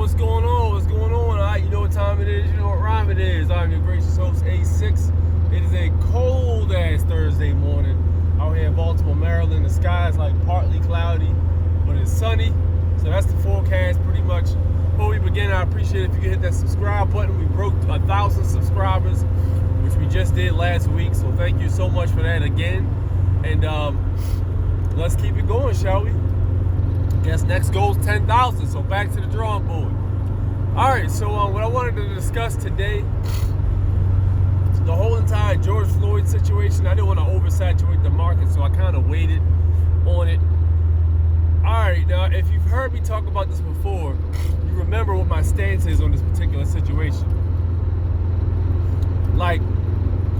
what's going on? What's going on? All right, you know what time it is. You know what rhyme it is. I'm your gracious host, A6. It is a cold-ass Thursday morning out here in Baltimore, Maryland. The sky is like partly cloudy, but it's sunny. So that's the forecast pretty much. Before we begin, I appreciate it if you could hit that subscribe button. We broke 1,000 subscribers, which we just did last week. So thank you so much for that again. And let's keep it going, shall we? Guess next goal is 10,000, so back to the drawing board. All right, so what I wanted to discuss today, the whole entire George Floyd situation. I didn't want to oversaturate the market, so I kind of waited on it. All right, now, if you've heard me talk about this before, you remember what my stance is on this particular situation. Like,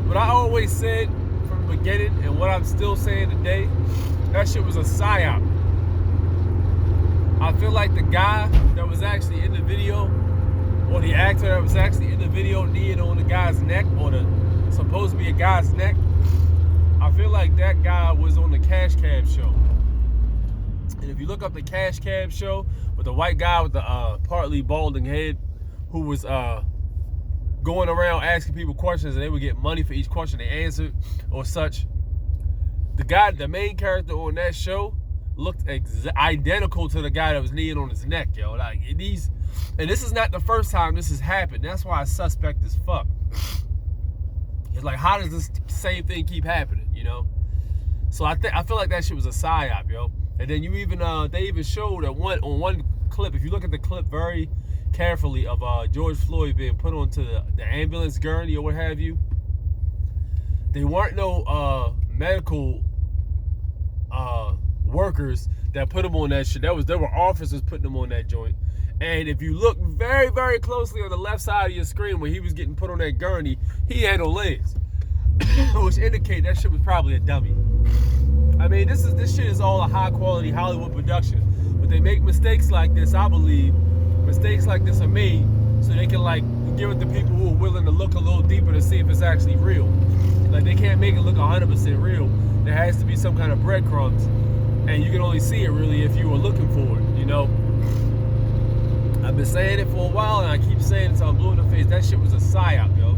what I always said from the beginning, and what I'm still saying today, that shit was a psyop. I feel like the guy that was actually in the video, or the actor that was actually in the video kneeing on the guy's neck, or the supposed to be a guy's neck, I feel like that guy was on the Cash Cab show. And if you look up the Cash Cab show with the white guy with the partly balding head who was going around asking people questions and they would get money for each question they answered or such, the guy, the main character on that show, looked identical to the guy that was kneeling on his neck, yo. Like, and this is not the first time this has happened. That's why I suspect as fuck. It's like, how does this same thing keep happening, you know? So I feel like that shit was a psyop, yo. And then you even they even showed on one clip, if you look at the clip very carefully of George Floyd being put onto the ambulance gurney or what have you, there weren't no medical workers that put him on that shit. There were officers putting him on that joint. And if you look very, very closely on the left side of your screen where he was getting put on that gurney, he had no legs, which indicate that shit was probably a dummy. I mean, this shit is all a high quality Hollywood production, but they make mistakes like this. I believe mistakes like this are made so they can like give it to people who are willing to look a little deeper to see if it's actually real. Like, they can't make it look 100% real. There has to be some kind of breadcrumbs. And you can only see it really if you were looking for it, you know? I've been saying it for a while and I keep saying it until I'm blue in the face. That shit was a psyop, yo.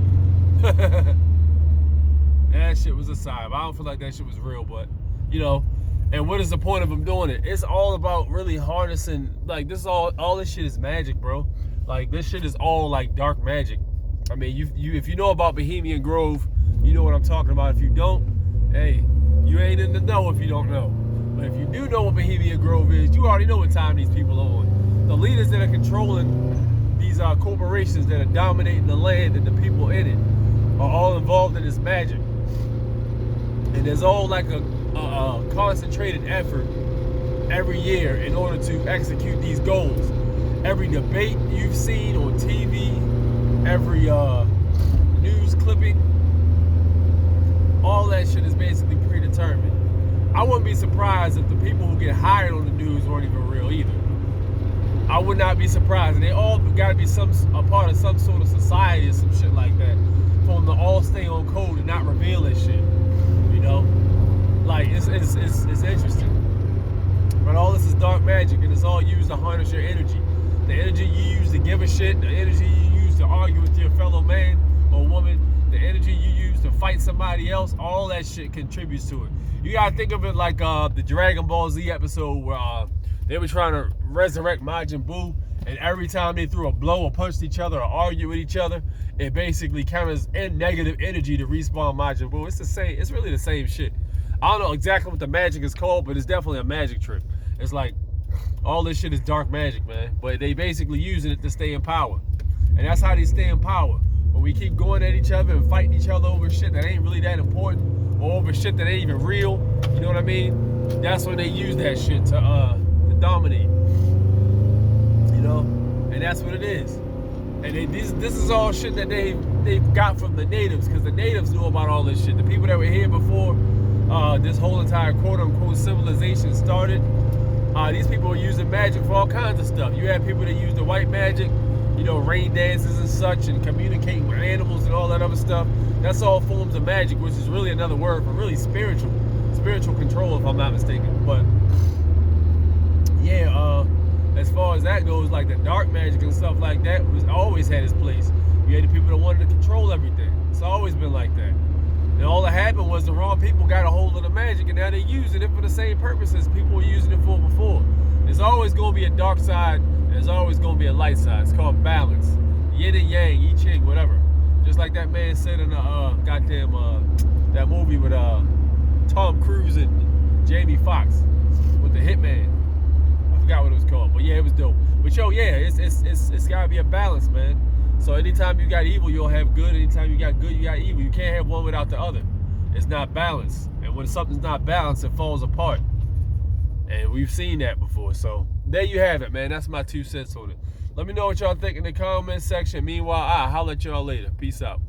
That shit was a psyop. I don't feel like that shit was real, but, you know, and what is the point of them doing it? It's all about really harnessing, like, this is all this shit is magic, bro. Like, this shit is all like dark magic. I mean, if you know about Bohemian Grove, you know what I'm talking about. If you don't, hey, you ain't in the know if you don't know. But if you do know what Bohemian Grove is, you already know what time these people are on. The leaders that are controlling these corporations that are dominating the land and the people in it are all involved in this magic. And there's all like a concentrated effort every year in order to execute these goals. Every debate you've seen on TV, every news clipping, all that shit is basically predetermined. I wouldn't be surprised if the people who get hired on the news weren't even real either. I would not be surprised. And they all got to be a part of some sort of society or some shit like that for them to all stay on code and not reveal that shit. You know? Like, it's interesting. But all this is dark magic, and it's all used to harness your energy. The energy you use to give a shit, the energy you use to argue with your fellow man or woman, the energy you use to fight somebody else, all that shit contributes to it. You gotta think of it like the Dragon Ball Z episode where they were trying to resurrect Majin Buu, and every time they threw a blow or punched each other or argued with each other, it basically counters in negative energy to respawn Majin Buu. It's the same. It's really the same shit. I don't know exactly what the magic is called, but it's definitely a magic trick. It's like all this shit is dark magic, man. But they basically using it to stay in power, and that's how they stay in power. When we keep going at each other and fighting each other over shit that ain't really that important, or over shit that ain't even real, you know what I mean? That's when they use that shit to dominate, you know? And that's what it is. And this is all shit that they've got from the natives, because the natives knew about all this shit. The people that were here before this whole entire quote-unquote civilization started, these people were using magic for all kinds of stuff. You had people that used the white magic, you know, rain dances and such, and communicating with animals and all that other stuff. That's all forms of magic, which is really another word for really spiritual control, if I'm not mistaken. But yeah, as far as that goes, like the dark magic and stuff like that was always had its place. You had the people that wanted to control everything. It's always been like that. And all that happened was the wrong people got a hold of the magic, and now they're using it for the same purposes people were using it for before. There's always going to be a dark side, and there's always going to be a light side. It's called balance. Yin and yang, I Ching, whatever. Just like that man said in the that movie with Tom Cruise and Jamie Foxx with the Hitman. I forgot what it was called, but yeah, it was dope. But yo, yeah, it's gotta be a balance, man. So anytime you got evil, you'll have good. Anytime you got good, you got evil. You can't have one without the other. It's not balanced. And when something's not balanced, it falls apart. And we've seen that before. So there you have it, man. That's my 2 cents on it. Let me know what y'all think in the comment section. Meanwhile, I'll holler at y'all later. Peace out.